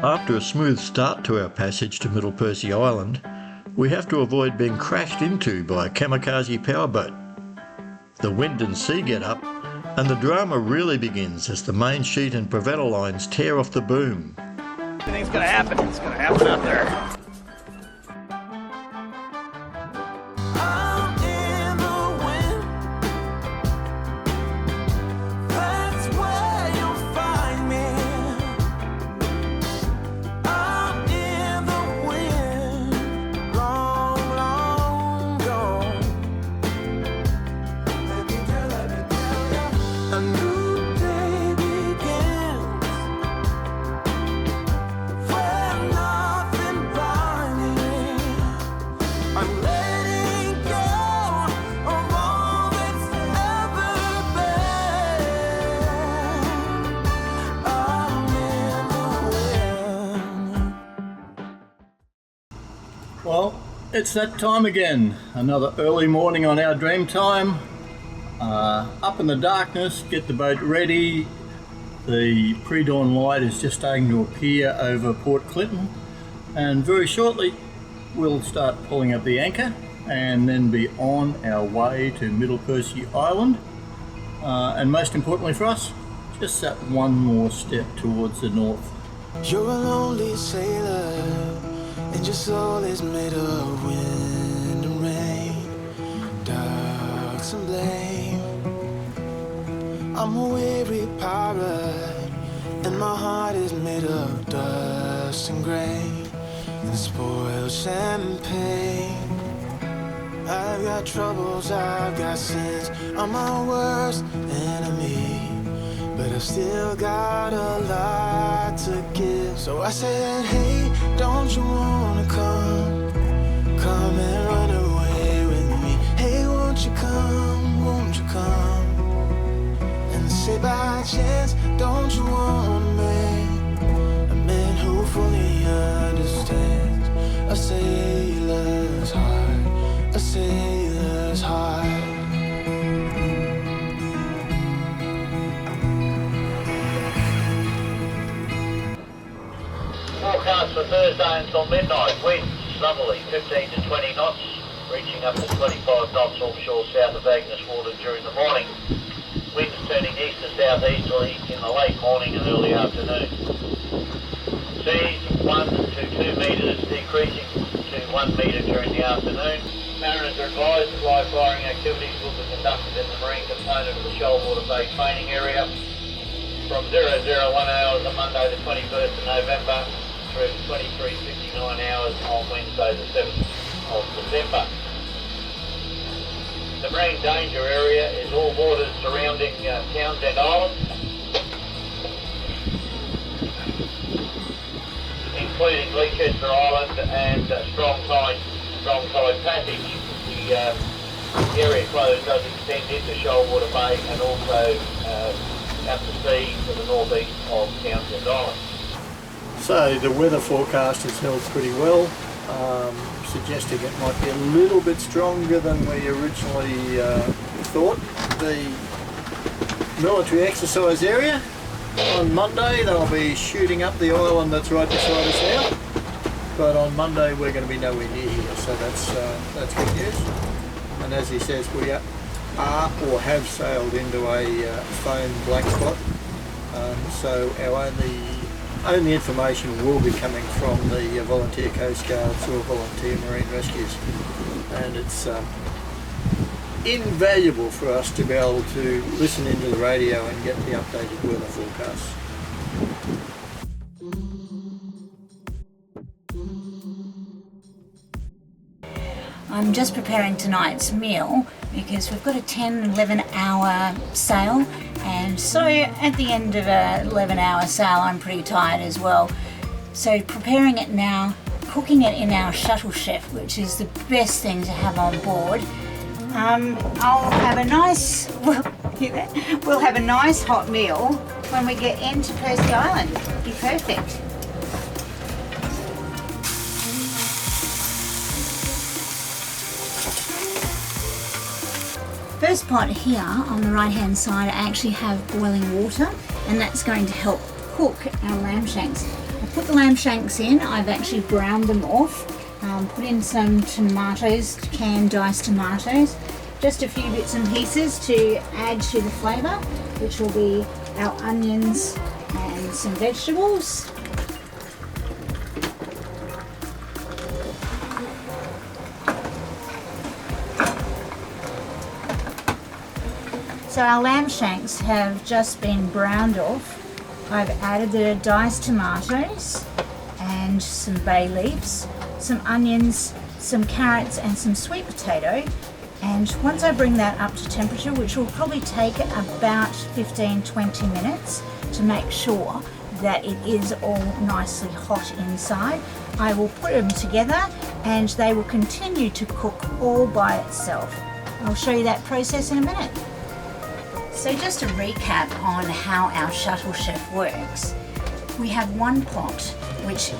After a smooth start to our passage to Middle Percy Island, we have to avoid being crashed into by a kamikaze powerboat. The wind and sea get up, and the drama really begins as the main sheet and preventer lines tear off the boom. Anything's gonna happen. It's gonna happen out there. Well, it's that time again. Another early morning on our Dreamtime. Up in the darkness, get the boat ready. The pre-dawn light is just starting to appear over Port Clinton, and very shortly we'll start pulling up the anchor and then be on our way to Middle Percy Island. And most importantly for us, just that one more step towards the north. You're a lonely sailor, and your soul is made of wind and rain, darks and blame. I'm a weary pirate, and my heart is made of dust and grain, and spoiled champagne. I've got troubles, I've got sins, I'm my worst enemy, but I've still got a lot to give. So I said, hey, don't you wanna come and run away with me? Hey, won't you come, and say by chance, don't you wanna make a man who fully understands a sailor's heart, a sailor's heart. Forecast for Thursday until midnight. Winds southerly 15 to 20 knots, reaching up to 25 knots offshore south of Agnes Water during the morning. Winds turning east to southeasterly in the late morning and early afternoon. Seas 1 to 2 metres, decreasing to 1 metre during the afternoon. Mariners are advised that live firing activities will be conducted in the marine component of the Shoalwater Bay training area from 001 hours on Monday the 21st of November through 23:59 hours on Wednesday the 7th of December. The marine danger area is all waters surrounding Townsend Island, including Leicester Island and Strong Tide Passage. The area closed does extend into Shoalwater Bay and also out to sea to the northeast of Townsend Island. So the weather forecast has held pretty well, suggesting it might be a little bit stronger than we originally thought. The military exercise area, on Monday they'll be shooting up the island that's right beside us now, but on Monday we're going to be nowhere near here, so that's good news. And as he says, we are or have sailed into a foam black spot, so our only information will be coming from the volunteer Coast Guards or volunteer Marine Rescues, and it's invaluable for us to be able to listen into the radio and get the updated weather forecasts. I'm just preparing tonight's meal because we've got a 10-11 hour sail, and so at the end of a 11-hour sail I'm pretty tired as well. So preparing it now, cooking it in our shuttle chef, which is the best thing to have on board. I'll have a nice, we'll have a nice hot meal when we get into Percy Island. It'll be perfect. First pot here on the right hand side I actually have boiling water, and that's going to help cook our lamb shanks. I put the lamb shanks in. I've actually browned them off. Put in some tomatoes, canned diced tomatoes. Just a few bits and pieces to add to the flavour, which will be our onions and some vegetables. So our lamb shanks have just been browned off. I've added the diced tomatoes and some bay leaves, some onions, some carrots and some sweet potato. And once I bring that up to temperature, which will probably take about 15-20 minutes to make sure that it is all nicely hot inside, I will put them together and they will continue to cook all by itself. I'll show you that process in a minute. So just to recap on how our shuttle chef works, we have one pot which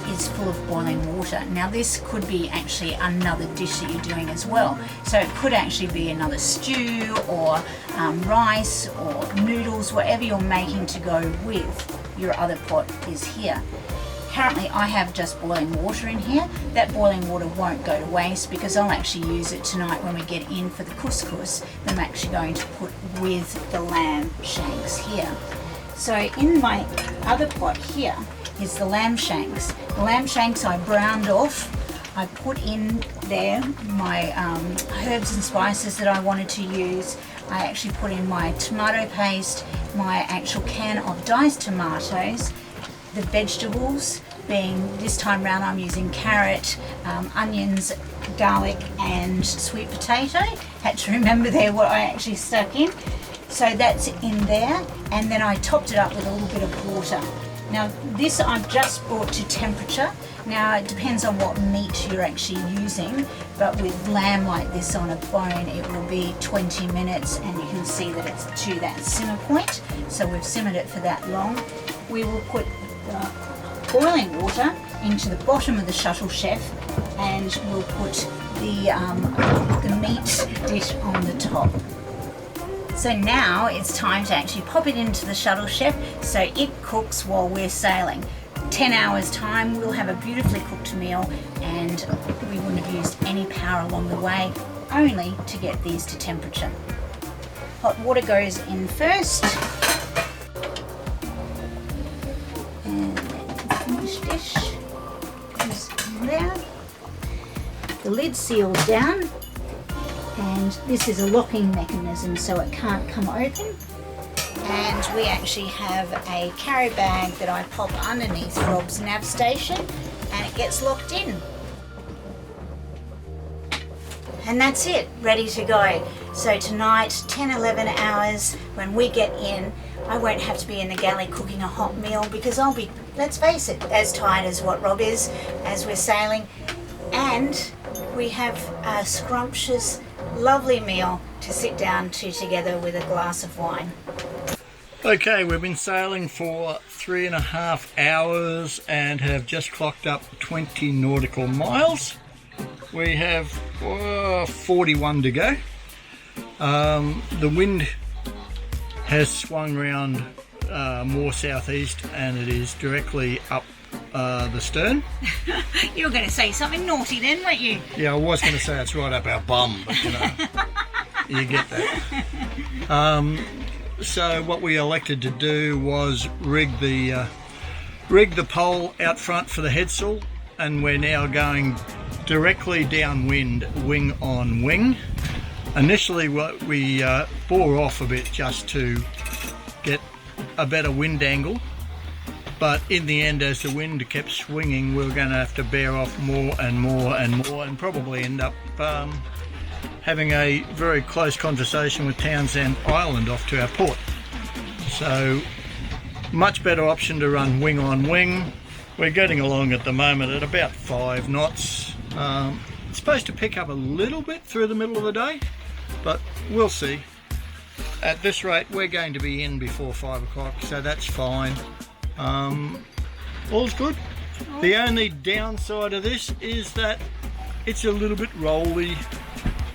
is full of boiling water. Now this could be actually another dish that you're doing as well. So it could actually be another stew or rice or noodles, whatever you're making to go with your other pot is here. Currently I have just boiling water in here. That boiling water won't go to waste because I'll actually use it tonight when we get in for the couscous that I'm actually going to put with the lamb shanks here. So in my other pot here is the lamb shanks. The lamb shanks I browned off. I put in there my herbs and spices that I wanted to use. I actually put in my tomato paste, my actual can of diced tomatoes, the vegetables being this time round I'm using carrot, onions, garlic and sweet potato. Had to remember there what I actually stuck in. So that's in there, and then I topped it up with a little bit of water. Now this I've just brought to temperature. Now it depends on what meat you're actually using, but with lamb like this on a bone it will be 20 minutes and you can see that it's to that simmer point. So we've simmered it for that long. We will put the boiling water into the bottom of the shuttle chef and we'll put the meat dish on the top. So now it's time to actually pop it into the shuttle chef so it cooks while we're sailing. 10 hours time we'll have a beautifully cooked meal and we wouldn't have used any power along the way, only to get these to temperature. Hot water goes in first and the finished dish goes in there. The lid seals down. And this is a locking mechanism so it can't come open. And we actually have a carry bag that I pop underneath Rob's nav station and it gets locked in. And that's it, ready to go. So tonight, 10-11 hours, when we get in, I won't have to be in the galley cooking a hot meal because I'll be, let's face it, as tired as what Rob is as we're sailing. And we have a scrumptious, lovely meal to sit down to together with a glass of wine. Okay, we've been sailing for 3.5 hours and have just clocked up 20 nautical miles. We have 41 to go. The wind has swung round more southeast and it is directly up the stern. You were going to say something naughty then, weren't you? Yeah, I was going to say it's right up our bum, but you know, you get that. So what we elected to do was rig the pole out front for the headsail, and we're now going directly downwind, wing on wing. Initially we bore off a bit just to get a better wind angle, but in the end, as the wind kept swinging, we were going to have to bear off more and more and more and probably end up having a very close conversation with Townsend Island off to our port. So much better option to run wing on wing. We're getting along at the moment at about 5 knots. It's supposed to pick up a little bit through the middle of the day, but we'll see. At this rate we're going to be in before 5 o'clock, so that's fine. All's good. The only downside of this is that it's a little bit rolly.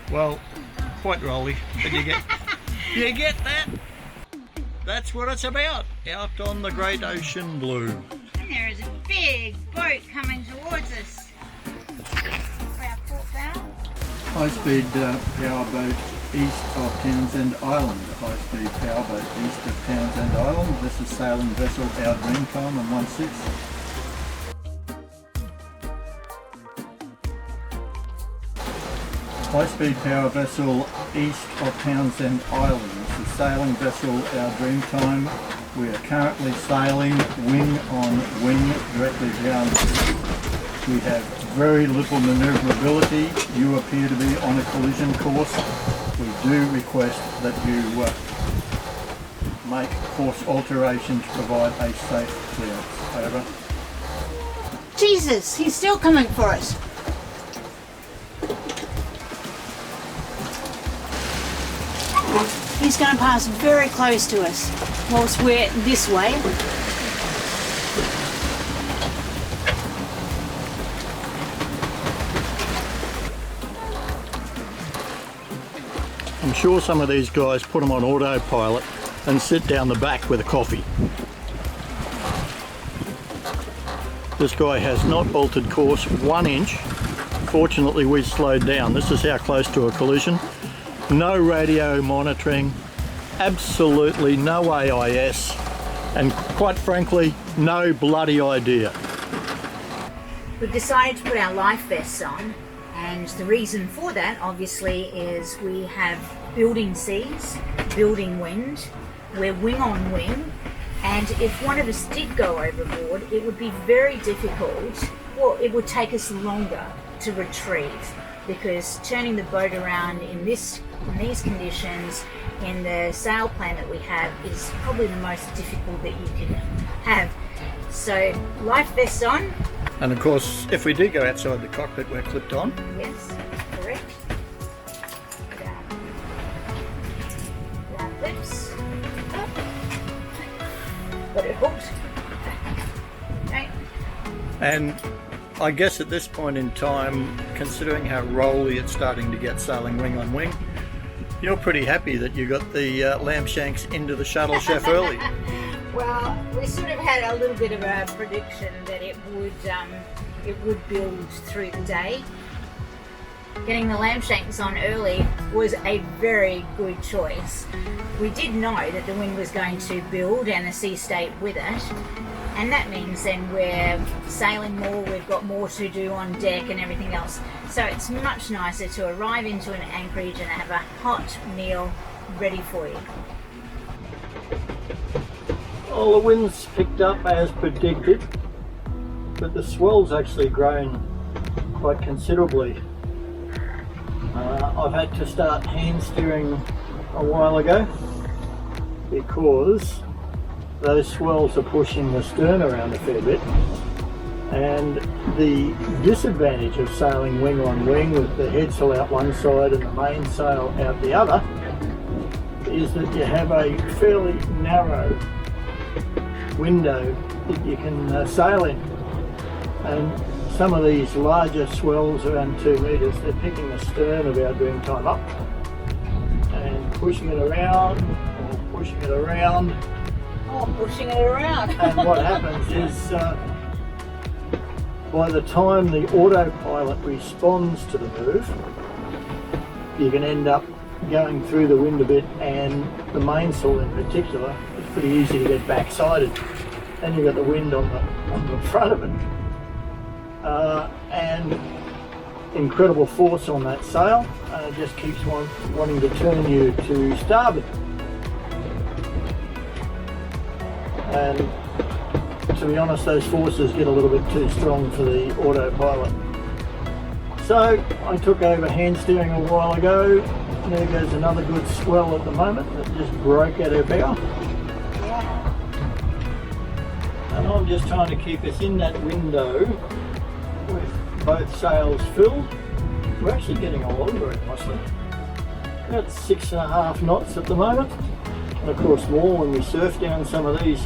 Well, quite rolly, but you get that? That's what it's about, out on the great ocean blue. there is a big boat coming towards us. For our port bow. High-speed powerboat east of Townsend Island. High-speed powerboat east of Townsend Island. This is sailing vessel Our Dreamtime on 16. High-speed power vessel east of Townsend Island. This is sailing vessel Our Dreamtime. We are currently sailing wing on wing directly down. We have very little manoeuvrability. You appear to be on a collision course. We do request that you make course alterations to provide a safe clearance. Over. Jesus, he's still coming for us. He's going to pass very close to us whilst we're this way. I'm sure some of these guys put them on autopilot and sit down the back with a coffee. This guy has not altered course 1 inch. Fortunately, we slowed down. This is how close to a collision. No radio monitoring, absolutely no AIS, and quite frankly, no bloody idea. We've decided to put our life vests on, and the reason for that obviously is we have building seas, building wind, we're wing on wing, and if one of us did go overboard, it would be very difficult, well, it would take us longer to retrieve, because turning the boat around in these conditions, in the sail plan that we have, is probably the most difficult that you can have. So life vests on. And of course, if we do go outside the cockpit, we're clipped on. Yes, correct. Down clips. Got it hooked. Okay. And I guess at this point in time, considering how rolly it's starting to get sailing wing on wing, you're pretty happy that you got the Lamb Shanks into the shuttle chef early. Well, we sort of had a little bit of a prediction that it would build through the day. Getting the Lamb Shanks on early was a very good choice. We did know that the wind was going to build and the sea state with it, and that means then we're sailing more, we've got more to do on deck and everything else. So it's much nicer to arrive into an anchorage and have a hot meal ready for you. Well, the wind's picked up as predicted, but the swell's actually grown quite considerably. I've had to start hand steering a while ago because those swells are pushing the stern around a fair bit, and the disadvantage of sailing wing on wing with the headsail out one side and the mainsail out the other is that you have a fairly narrow window that you can sail in, and some of these larger swells around 2 metres, they're picking the stern of Our Dreamtime up and pushing it around or pushing it around. Oh, pushing it around. And what happens is by the time the autopilot responds to the move, you can end up going through the wind a bit, and the mainsail in particular, it's pretty easy to get backsided. Then you've got the wind on the front of it. And incredible force on that sail, and it just keeps wanting to turn you to starboard. And to be honest, those forces get a little bit too strong for the autopilot. So I took over hand steering a while ago. There goes another good swell at the moment that just broke at her bow. Yeah. And I'm just trying to keep us in that window with both sails filled. We're actually getting along very nicely. About 6.5 knots at the moment. And of course more when we surf down some of these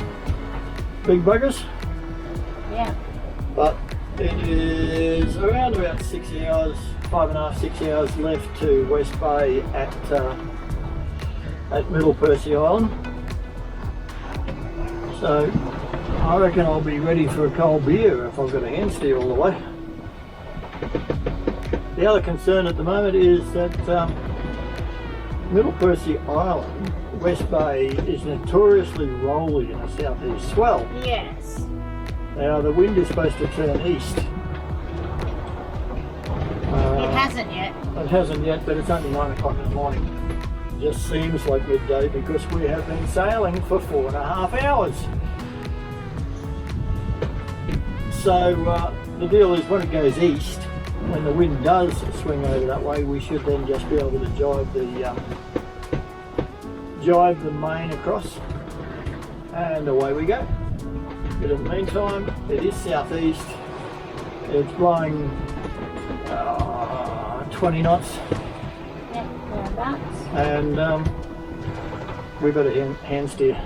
big buggers. Yeah. But it is around about 6 hours, 5.5, 6 hours left to West Bay at Middle Percy Island. So I reckon I'll be ready for a cold beer if I've got a hand steer all the way. The other concern at the moment is that Middle Percy Island, West Bay, is notoriously rolly in a southeast swell. Yes. Now the wind is supposed to turn east. It hasn't yet. It hasn't yet, but it's only 9 o'clock in the morning. Just seems like midday because we have been sailing for 4.5 hours. So the deal is when it goes east, when the wind does swing over that way, we should then just be able to jibe the main across, and away we go. But in the meantime, it is southeast. It's blowing 20 knots. Yep, thereabouts. And we've got a hand steer.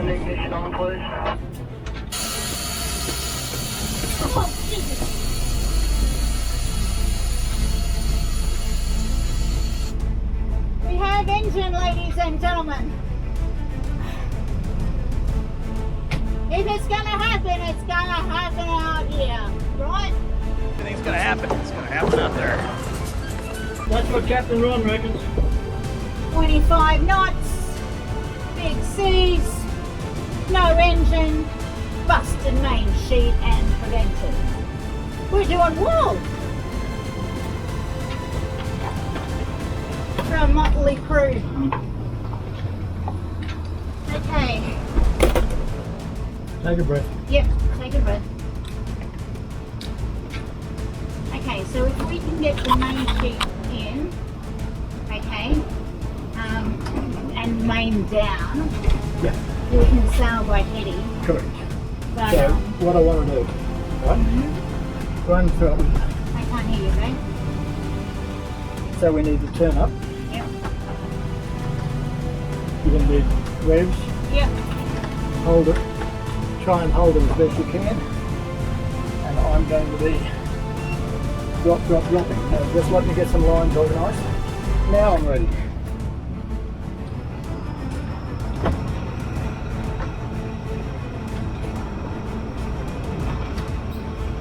Ignition on, please. Oh, Jesus. We have engine, ladies and gentlemen. If it's gonna happen, it's gonna happen out here, right? Anything's gonna happen. It's gonna happen out there. That's what Captain Ron reckons. 25 knots, big seas, no engine, busted main sheet and prevented. We're doing well. For a motley crew. Okay. Take a breath. Yep, take a breath. Okay, so if we can get the main sheet in, okay, and main down, Yeah, we can sail by heady. correct. But So what I want to do, right? Run from. I can't hear you, right? So we need to turn up. Yep. You're going to need revs. Yep. Hold it. Try and hold it as best you can. And I'm going to be dropping. Now just let me get some lines organised. Now I'm ready.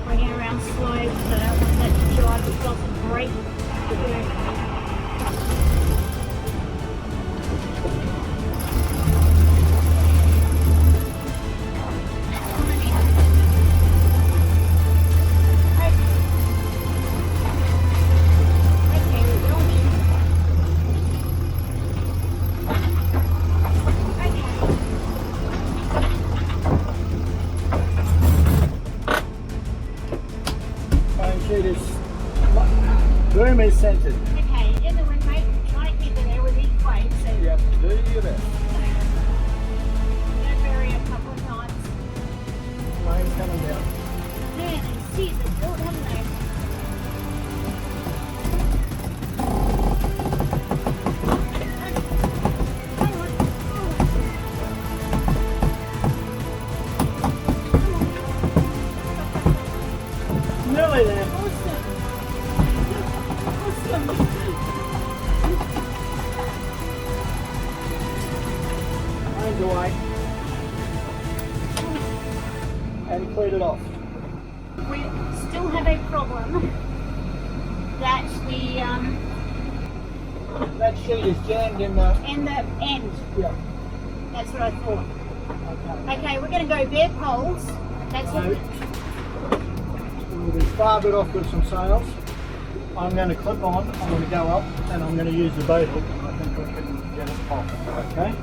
Bring it around slow so I don't want that to drive across and break. Boom is centred. Okay, in the wind, mate. Try to keep it there with each wave. So Yep, do your best. don't vary a couple of times. Lane's coming down. Man, these seas are good, haven't they? Nearly there. Awesome. Awesome. Lane's away. And cleared it off. We still have a problem that That sheet is jammed in the. in the end. Yeah. That's what I thought. Okay. Okay, we're going to go bare poles. That's So what. we'll be far bit off with some sails. I'm going to clip on, I'm going to go up, and I'm going to use the boat hook, and I think we can get it off. Okay?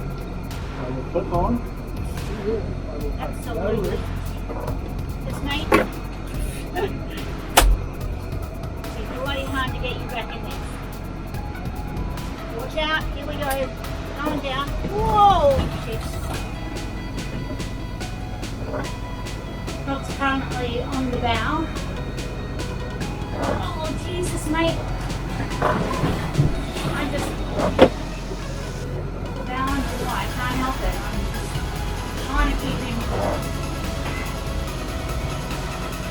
I will clip on. I will take Absolutely. no risks. This mate. It's bloody hard time to get you back in this. Watch out, here we go. Going down. Whoa! Shit. Rock's currently on the bow. Oh, Jesus, mate. I just... The bow on the right, I can't help it. I'm just trying to keep him...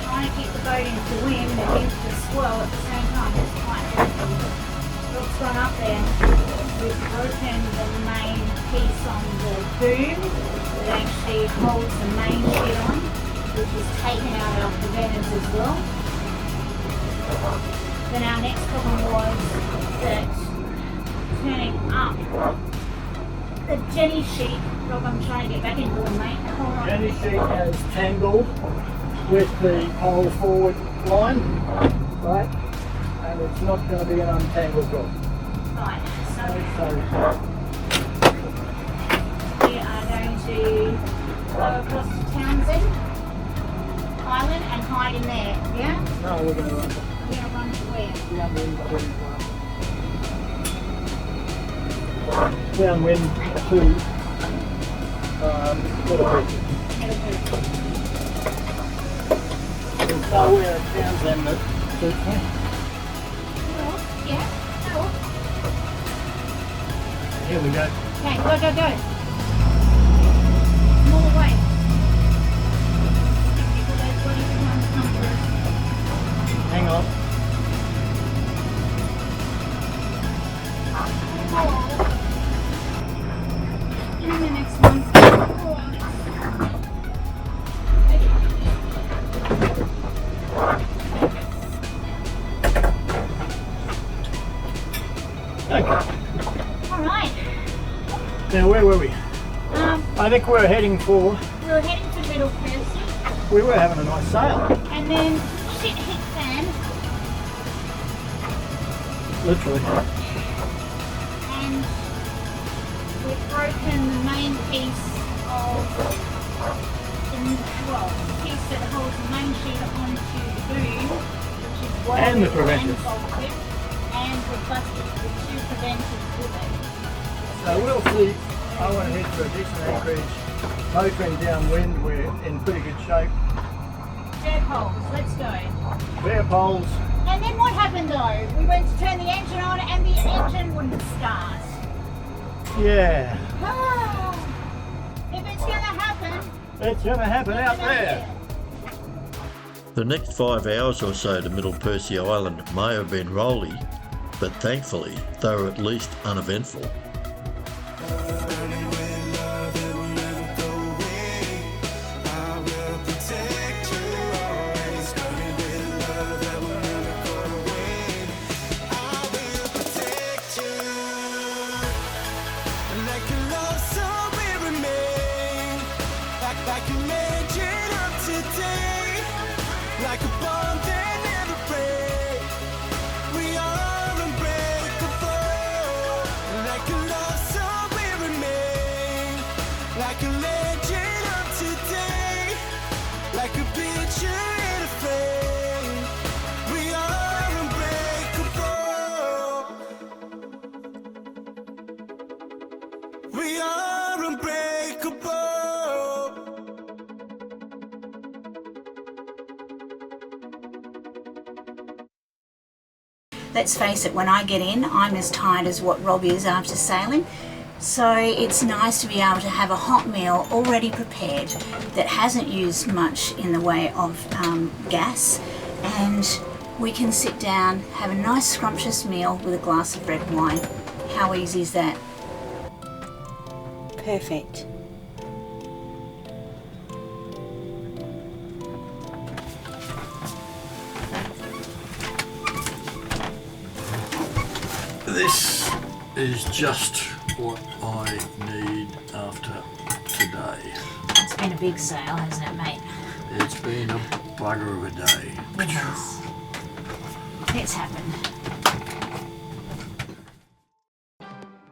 Trying to keep the boat into the wind and into the swell at the same time. It's quite difficult. Rock's gone up there. We've broken the main piece on the boom that actually holds the main sheet on, which is taken out of the preventers as well. Then our next problem was that turning up the jenny sheet. Rob, I'm trying to get back into it, mate. Hold on. Jenny sheet has tangled with the pole forward line, right? And it's not going to be an untangled job. Right, so So we are going to go across to Townsend Island and hide in there, yeah? no, we're going to run We're going to run to where? downwind to Middle Percy. Middle Percy. There's nowhere at Townsend that suits me. Well, yeah, go. Here we go. Okay, go, go, go. More away. Hang on. In the next one. Okay. Alright. Now where were we? I think we're heading for... We were heading to Middle Percy We were having a nice sail. and then shit hit fan Literally. and we've broken the main piece of the piece that holds the main sheet onto the boom, which is And the welded preventers. and bolted, and we've busted the two preventers with it. So we'll see. I want to head for a decent anchorage. Motoring downwind, we're in pretty good shape. Jerk holes, let's go. Bare poles. And then what happened though? We went to turn the engine on and the engine wouldn't start. Yeah. If it's gonna happen, It's going to happen out there. The next 5 hours or so to Middle Percy Island may have been rolly, but thankfully they were at least uneventful. Burning with love, it will never go away. I will protect you always. Burning with love, that will never go away. I will protect you. Like a love song will remain. Like you made it up today. Like a bond that never breaks. We are unbreakable. Like a love song will remain. Like a legend of today. Like a picture in a frame. We are unbreakable. We are unbreakable. let's face it, when I get in, I'm as tired as what Rob is after sailing. So it's nice to be able to have a hot meal already prepared that hasn't used much in the way of gas, and we can sit down, have a nice scrumptious meal with a glass of red wine. How easy is that? Perfect. This is just what I need after today. It's been a big sail, hasn't it, mate? It's been a bugger of a day. It has. It's happened.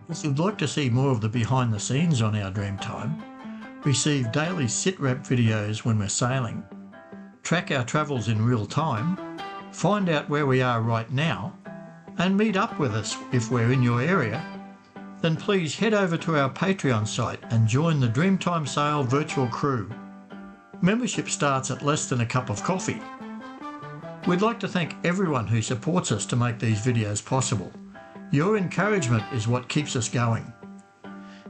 If you'd like to see more of the behind the scenes on our Dreamtime, receive daily sit-rep videos when we're sailing, track our travels in real time, find out where we are right now, and meet up with us if we're in your area, then please head over to our Patreon site and join the Dreamtime Sail virtual crew. Membership starts at less than a cup of coffee. We'd like to thank everyone who supports us to make these videos possible. Your encouragement is what keeps us going.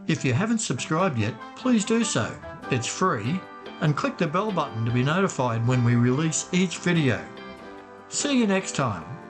If you haven't subscribed yet, please do so. It's free, and click the bell button to be notified when we release each video. See you next time.